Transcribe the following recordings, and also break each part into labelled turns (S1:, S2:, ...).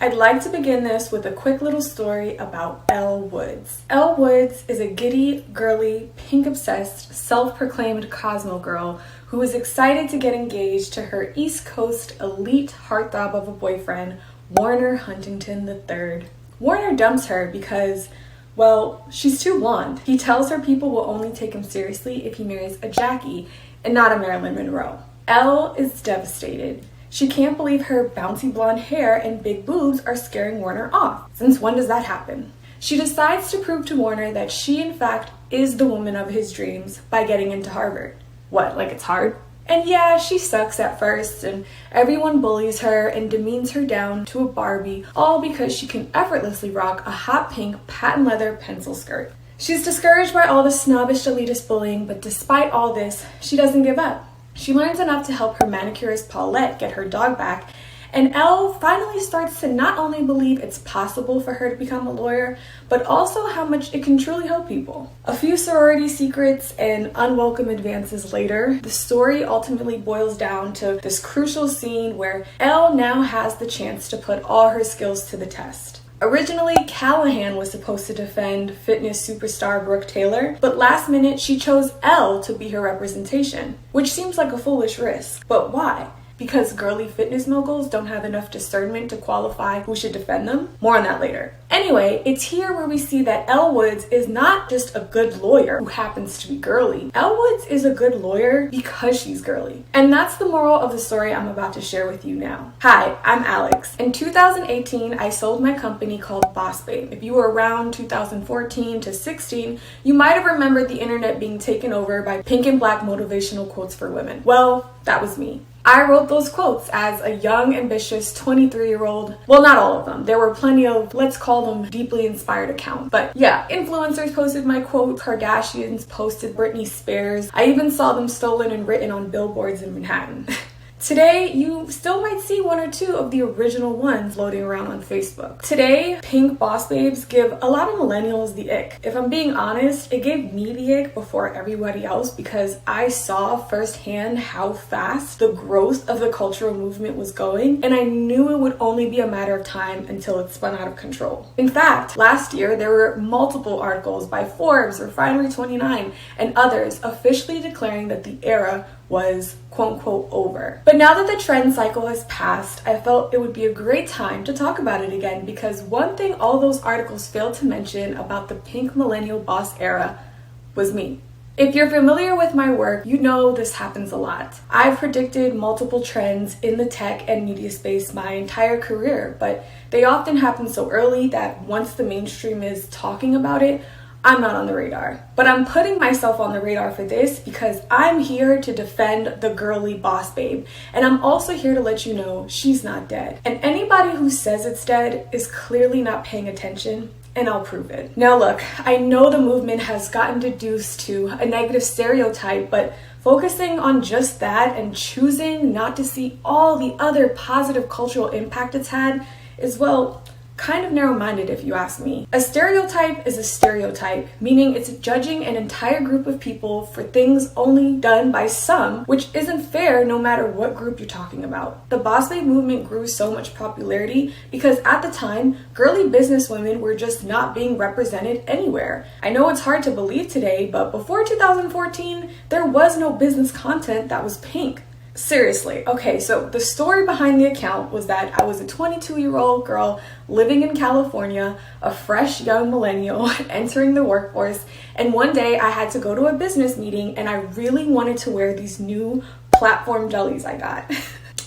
S1: I'd like to begin this with a quick little story about Elle Woods. Elle Woods is a giddy, girly, pink-obsessed, self-proclaimed Cosmo girl who is excited to get engaged to her East Coast elite heartthrob of a boyfriend, Warner Huntington III. Warner dumps her because, well, she's too blonde. He tells her people will only take him seriously if he marries a Jackie and not a Marilyn Monroe. Elle is devastated. She can't believe her bouncy blonde hair and big boobs are scaring Warner off. Since when does that happen? She decides to prove to Warner that she in fact is the woman of his dreams by getting into Harvard. What, like it's hard? And yeah, she sucks at first and everyone bullies her and demeans her down to a Barbie, all because she can effortlessly rock a hot pink patent leather pencil skirt. She's discouraged by all the snobbish elitist bullying, but despite all this, she doesn't give up. She learns enough to help her manicurist Paulette get her dog back, and Elle finally starts to not only believe it's possible for her to become a lawyer, but also how much it can truly help people. A few sorority secrets and unwelcome advances later, the story ultimately boils down to this crucial scene where Elle now has the chance to put all her skills to the test. Originally, Callahan was supposed to defend fitness superstar Brooke Taylor, but last minute she chose Elle to be her representation, which seems like a foolish risk. But why? Because girly fitness moguls don't have enough discernment to qualify who should defend them? More on that later. Anyway, it's here where we see that Elle Woods is not just a good lawyer who happens to be girly. Elle Woods is a good lawyer because she's girly. And that's the moral of the story I'm about to share with you now. Hi, I'm Alex. In 2018, I sold my company called Boss Babe. If you were around 2014 to 16, you might have remembered the internet being taken over by pink and black motivational quotes for women. Well, that was me. I wrote those quotes as a young, ambitious 23-year-old. Well, not all of them. There were plenty of, let's call them, deeply inspired accounts. But yeah, influencers posted my quotes, Kardashians posted Britney Spears. I even saw them stolen and written on billboards in Manhattan. Today, you still might see one or two of the original ones floating around on Facebook. Today, pink boss babes give a lot of millennials the ick. If I'm being honest, it gave me the ick before everybody else because I saw firsthand how fast the growth of the cultural movement was going, and I knew it would only be a matter of time until it spun out of control. In fact, last year, there were multiple articles by Forbes, Refinery29, and others officially declaring that the era was quote-unquote over. But now that the trend cycle has passed, I felt it would be a great time to talk about it again because one thing all those articles failed to mention about the pink millennial boss era was me. If you're familiar with my work, you know this happens a lot. I've predicted multiple trends in the tech and media space my entire career, but they often happen so early that once the mainstream is talking about it, I'm not on the radar. But I'm putting myself on the radar for this because I'm here to defend the girly boss babe. And I'm also here to let you know she's not dead. And anybody who says it's dead is clearly not paying attention, and I'll prove it. Now look, I know the movement has gotten reduced to a negative stereotype, but focusing on just that and choosing not to see all the other positive cultural impact it's had is, well, kind of narrow-minded if you ask me. A stereotype is a stereotype, meaning it's judging an entire group of people for things only done by some, which isn't fair no matter what group you're talking about. The boss babe movement grew so much popularity because at the time, girly businesswomen were just not being represented anywhere. I know it's hard to believe today, but before 2014, there was no business content that was pink. Seriously. Okay, so the story behind the account was that I was a 22-year-old girl living in California, a fresh young millennial entering the workforce, and one day I had to go to a business meeting and I really wanted to wear these new platform jellies I got.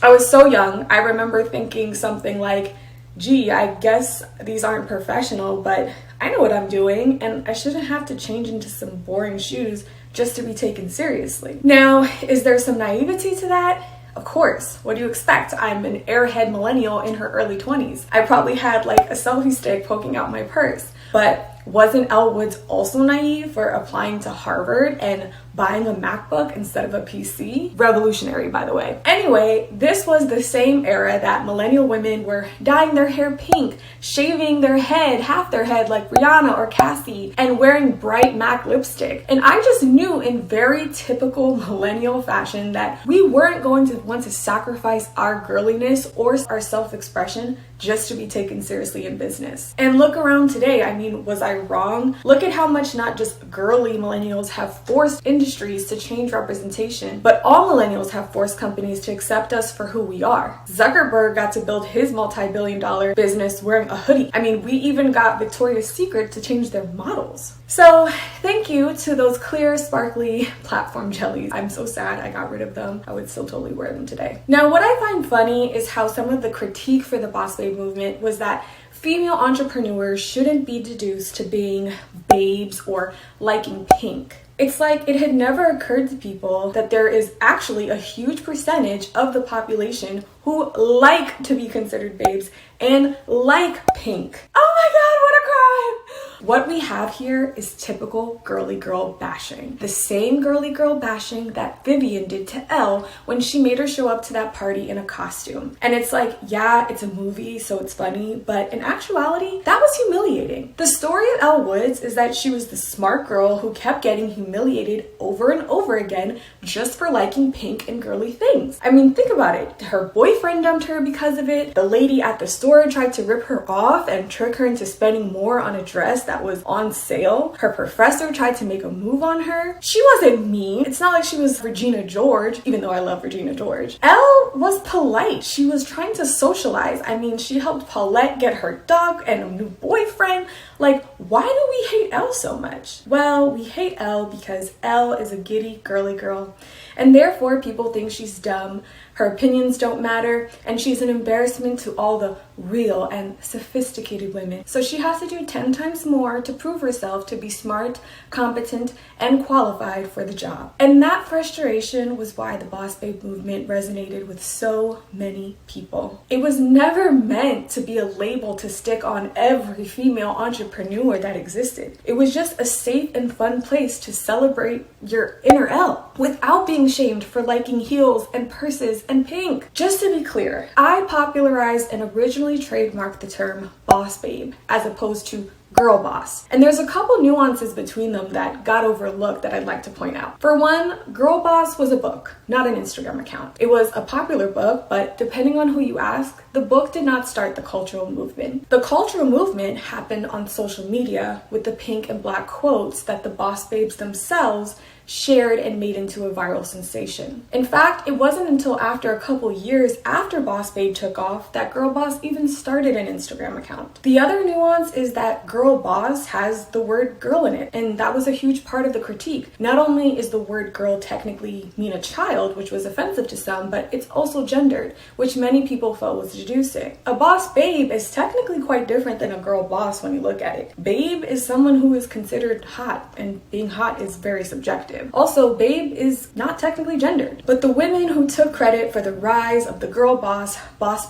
S1: I was so young, I remember thinking something like, gee, I guess these aren't professional, but I know what I'm doing and I shouldn't have to change into some boring shoes just to be taken seriously. Now, is there some naivety to that? Of course. What do you expect? I'm an airhead millennial in her early 20s. I probably had like a selfie stick poking out my purse. But wasn't Elle Woods also naive for applying to Harvard and buying a MacBook instead of a PC? Revolutionary, by the way. Anyway, this was the same era that millennial women were dyeing their hair pink, shaving their head, half their head like Rihanna or Cassie, and wearing bright MAC lipstick. And I just knew in very typical millennial fashion that we weren't going to want to sacrifice our girliness or our self-expression just to be taken seriously in business. And look around today. I mean, was I wrong? Look at how much not just girly millennials have forced industries to change representation, but all millennials have forced companies to accept us for who we are. Zuckerberg got to build his multi-billion-dollar business wearing a hoodie. I mean, we even got Victoria's Secret to change their models. So thank you to those clear, sparkly platform jellies. I'm so sad I got rid of them. I would still totally wear them today. Now, what I find funny is how some of the critique for the Boss Babe movement was that female entrepreneurs shouldn't be deduced to being babes or liking pink. It's like it had never occurred to people that there is actually a huge percentage of the population who like to be considered babes and like pink. Oh my god, what a crime! What we have here is typical girly girl bashing. The same girly girl bashing that Vivienne did to Elle when she made her show up to that party in a costume. And it's like, yeah, it's a movie, so it's funny, but in actuality, that was humiliating. The story of Elle Woods is that she was the smart girl who kept getting humiliated over and over again just for liking pink and girly things. I mean, think about it. Her boyfriend dumped her because of it. The lady at the store tried to rip her off and trick her into spending more on a dress that was on sale. Her professor tried to make a move on her. She wasn't mean. It's not like she was Regina George, even though I love Regina George. Elle was polite. She was trying to socialize. I mean, she helped Paulette get her dog and a new boyfriend. Like, why do we hate Elle so much? Well, we hate Elle because Elle is a giddy, girly girl, and therefore people think she's dumb, her opinions don't matter, and she's an embarrassment to all the real and sophisticated women. So she has to do 10 times more to prove herself to be smart, competent, and qualified for the job. And that frustration was why the Boss Babe movement resonated with so many people. It was never meant to be a label to stick on every female entrepreneur that existed. It was just a safe and fun place to celebrate your inner Elle without being shamed for liking heels and purses and pink. Just to be clear, I popularized and originally trademarked the term Boss Babe as opposed to girl boss. And there's a couple nuances between them that got overlooked that I'd like to point out. For one, Girl Boss was a book, not an Instagram account. It was a popular book, but depending on who you ask, the book did not start the cultural movement. The cultural movement happened on social media with the pink and black quotes that the Boss Babes themselves shared and made into a viral sensation. In fact, it wasn't until after a couple years after Boss Babe took off that Girl Boss even started an Instagram account. The other nuance is that Girl Boss has the word girl in it, and that was a huge part of the critique. Not only is the word girl technically mean a child, which was offensive to some, but it's also gendered, which many people felt was seducing. A boss babe is technically quite different than a girl boss when you look at it. Babe is someone who is considered hot, and being hot is very subjective. Also, babe is not technically gendered. But the women who took credit for the rise of the girl boss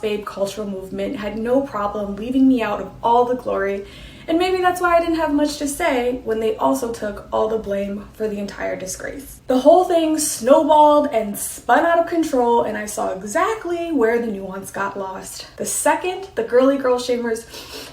S1: babe cultural movement had no problem leaving me out of all the glory. And maybe that's why I didn't have much to say when they also took all the blame for the entire disgrace. The whole thing snowballed and spun out of control, and I saw exactly where the nuance got lost. The second the girly girl shamers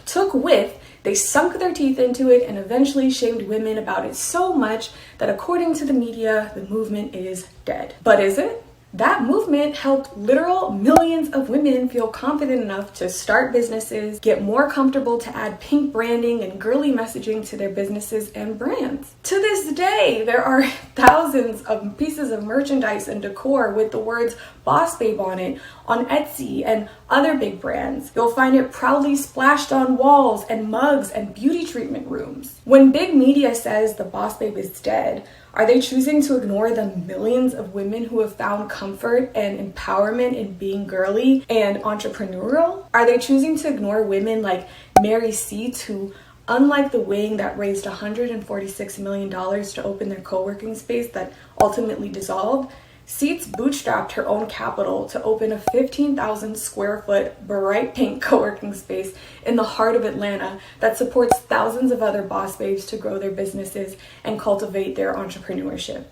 S1: took whiff, they sunk their teeth into it and eventually shamed women about it so much that according to the media, the movement is dead. But is it? That movement helped literal millions of women feel confident enough to start businesses, get more comfortable to add pink branding and girly messaging to their businesses and brands. To this day, there are thousands of pieces of merchandise and decor with the words Boss Babe on it on Etsy and other big brands. You'll find it proudly splashed on walls and mugs and beauty treatment rooms. When big media says the Boss Babe is dead, are they choosing to ignore the millions of women who have found comfort and empowerment in being girly and entrepreneurial? Are they choosing to ignore women like Mary Seats, who, unlike the wing that raised $146 million to open their co-working space that ultimately dissolved, Seats bootstrapped her own capital to open a 15,000 square foot bright pink co-working space in the heart of Atlanta that supports thousands of other boss babes to grow their businesses and cultivate their entrepreneurship.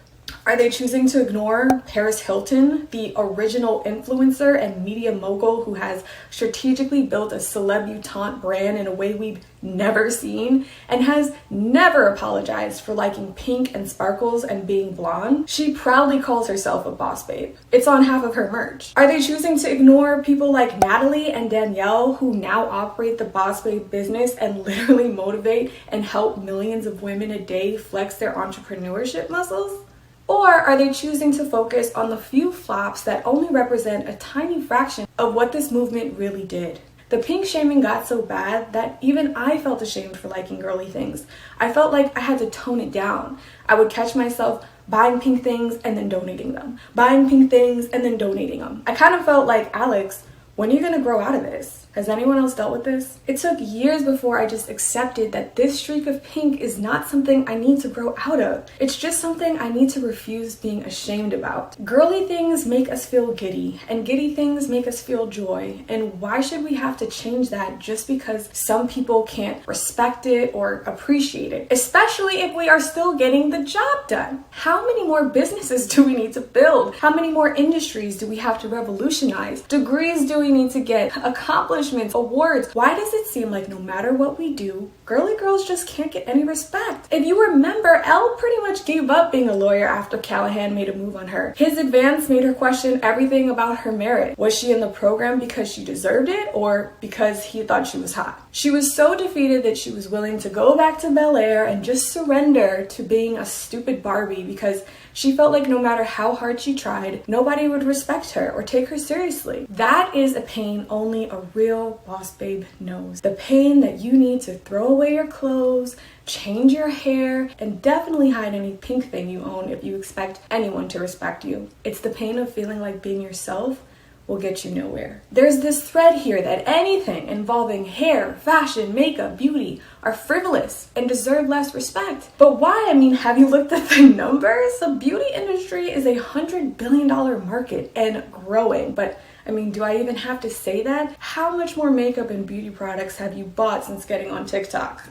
S1: Are they choosing to ignore Paris Hilton, the original influencer and media mogul who has strategically built a celebutante brand in a way we've never seen and has never apologized for liking pink and sparkles and being blonde? She proudly calls herself a boss babe. It's on half of her merch. Are they choosing to ignore people like Natalie and Danielle who now operate the boss babe business and literally motivate and help millions of women a day flex their entrepreneurship muscles? Or are they choosing to focus on the few flops that only represent a tiny fraction of what this movement really did? The pink shaming got so bad that even I felt ashamed for liking girly things. I felt like I had to tone it down. I would catch myself buying pink things and then donating them. Buying pink things and then donating them. I kind of felt like, Alex, when are you gonna grow out of this? Has anyone else dealt with this? It took years before I just accepted that this streak of pink is not something I need to grow out of. It's just something I need to refuse being ashamed about. Girly things make us feel giddy, and giddy things make us feel joy. And why should we have to change that just because some people can't respect it or appreciate it? Especially if we are still getting the job done. How many more businesses do we need to build? How many more industries do we have to revolutionize? Degrees do we need to get? Accomplishments, awards. Why does it seem like no matter what we do, girly girls just can't get any respect? If you remember, Elle pretty much gave up being a lawyer after Callahan made a move on her. His advance made her question everything about her merit. Was she in the program because she deserved it or because he thought she was hot? She was so defeated that she was willing to go back to Bel Air and just surrender to being a stupid Barbie because she felt like no matter how hard she tried, nobody would respect her or take her seriously. That is a pain only a real boss babe knows. The pain that you need to throw away your clothes, change your hair, and definitely hide any pink thing you own if you expect anyone to respect you. It's the pain of feeling like being yourself will get you nowhere. There's this thread here that anything involving hair, fashion, makeup, beauty are frivolous and deserve less respect. But why? I mean, have you looked at the numbers? The beauty industry is $100 billion market and growing. But I mean, do I even have to say that? How much more makeup and beauty products have you bought since getting on TikTok?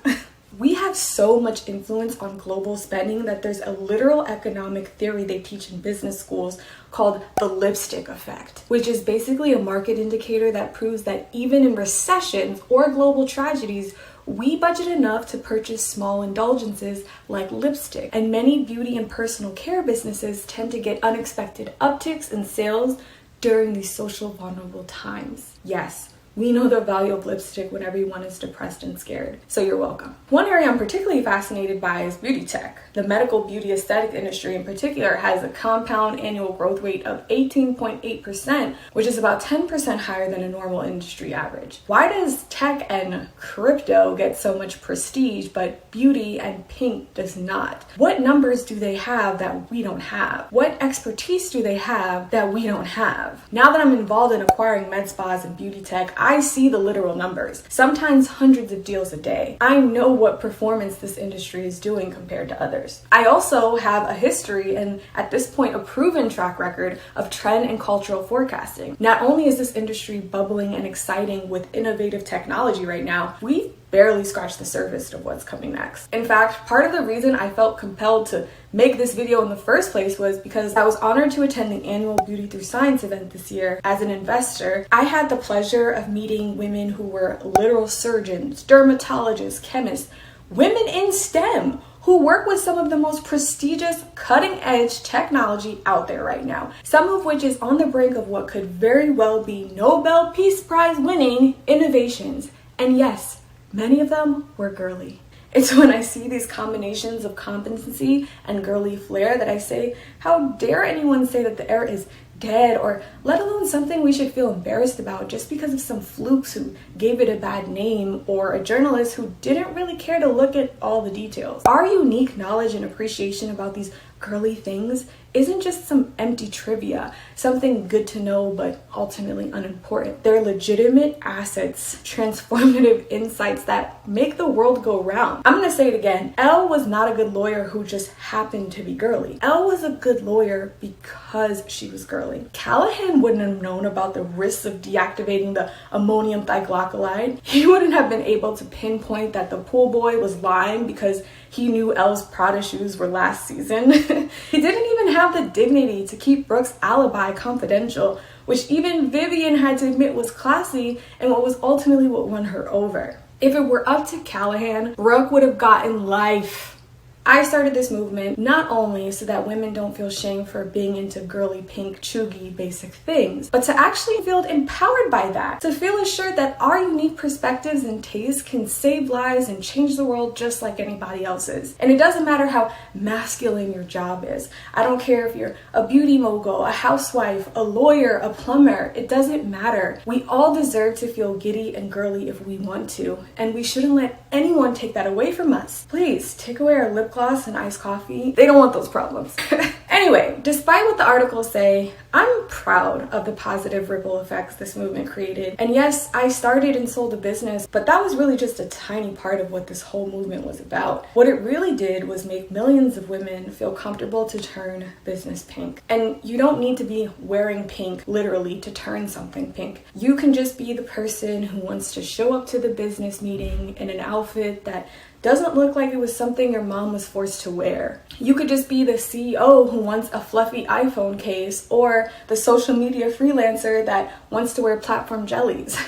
S1: We have so much influence on global spending that there's a literal economic theory they teach in business schools called the lipstick effect, which is basically a market indicator that proves that even in recessions or global tragedies, we budget enough to purchase small indulgences like lipstick. And many beauty and personal care businesses tend to get unexpected upticks in sales during these social vulnerable times. Yes, we know the value of lipstick when everyone is depressed and scared, so you're welcome. One area I'm particularly fascinated by is beauty tech. The medical beauty aesthetic industry in particular has a compound annual growth rate of 18.8%, which is about 10% higher than a normal industry average. Why does tech and crypto get so much prestige, but beauty and pink does not? What numbers do they have that we don't have? What expertise do they have that we don't have? Now that I'm involved in acquiring med spas and beauty tech, I see the literal numbers, sometimes hundreds of deals a day. I know what performance this industry is doing compared to others. I also have a history and at this point a proven track record of trend and cultural forecasting. Not only is this industry bubbling and exciting with innovative technology right now, we've barely scratched the surface of what's coming next. In fact, part of the reason I felt compelled to make this video in the first place was because I was honored to attend the annual Beauty Through Science event this year. As an investor, I had the pleasure of meeting women who were literal surgeons, dermatologists, chemists, women in STEM who work with some of the most prestigious cutting-edge technology out there right now, some of which is on the brink of what could very well be Nobel Peace Prize winning innovations. And yes, many of them were girly. It's when I see these combinations of competency and girly flair that I say, how dare anyone say that the era is dead, or let alone something we should feel embarrassed about just because of some flukes who gave it a bad name or a journalist who didn't really care to look at all the details. Our unique knowledge and appreciation about these girly things isn't just some empty trivia, something good to know but ultimately unimportant. They're legitimate assets, transformative insights that make the world go round. I'm gonna say it again. Elle was not a good lawyer who just happened to be girly. Elle was a good lawyer because she was girly. Callahan wouldn't have known about the risks of deactivating the ammonium thioglycolide. He wouldn't have been able to pinpoint that the pool boy was lying because he knew Elle's Prada shoes were last season. He didn't even have have the dignity to keep Brooke's alibi confidential, which even Vivian had to admit was classy and what was ultimately what won her over. If it were up to Callahan, Brooke would have gotten life. I started this movement not only so that women don't feel shame for being into girly pink, chuggy, basic things, but to actually feel empowered by that, to feel assured that our unique perspectives and tastes can save lives and change the world just like anybody else's. And it doesn't matter how masculine your job is. I don't care if you're a beauty mogul, a housewife, a lawyer, a plumber. It doesn't matter. We all deserve to feel giddy and girly if we want to, and we shouldn't let anyone take that away from us. Please take away our lip gloss and iced coffee. They don't want those problems. Anyway, despite what the articles say, I'm proud of the positive ripple effects this movement created. And yes, I started and sold a business, but that was really just a tiny part of what this whole movement was about. What it really did was make millions of women feel comfortable to turn business pink. And you don't need to be wearing pink literally to turn something pink. You can just be the person who wants to show up to the business meeting in an outfit that doesn't look like it was something your mom was forced to wear. You could just be the CEO who wants a fluffy iPhone case, or the social media freelancer that wants to wear platform jellies.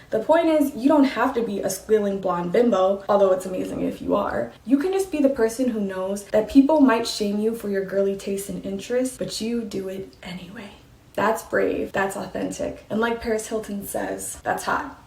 S1: The point is, you don't have to be a squealing blonde bimbo, although it's amazing if you are. You can just be the person who knows that people might shame you for your girly tastes and interests, but you do it anyway. That's brave, that's authentic, and like Paris Hilton says, that's hot.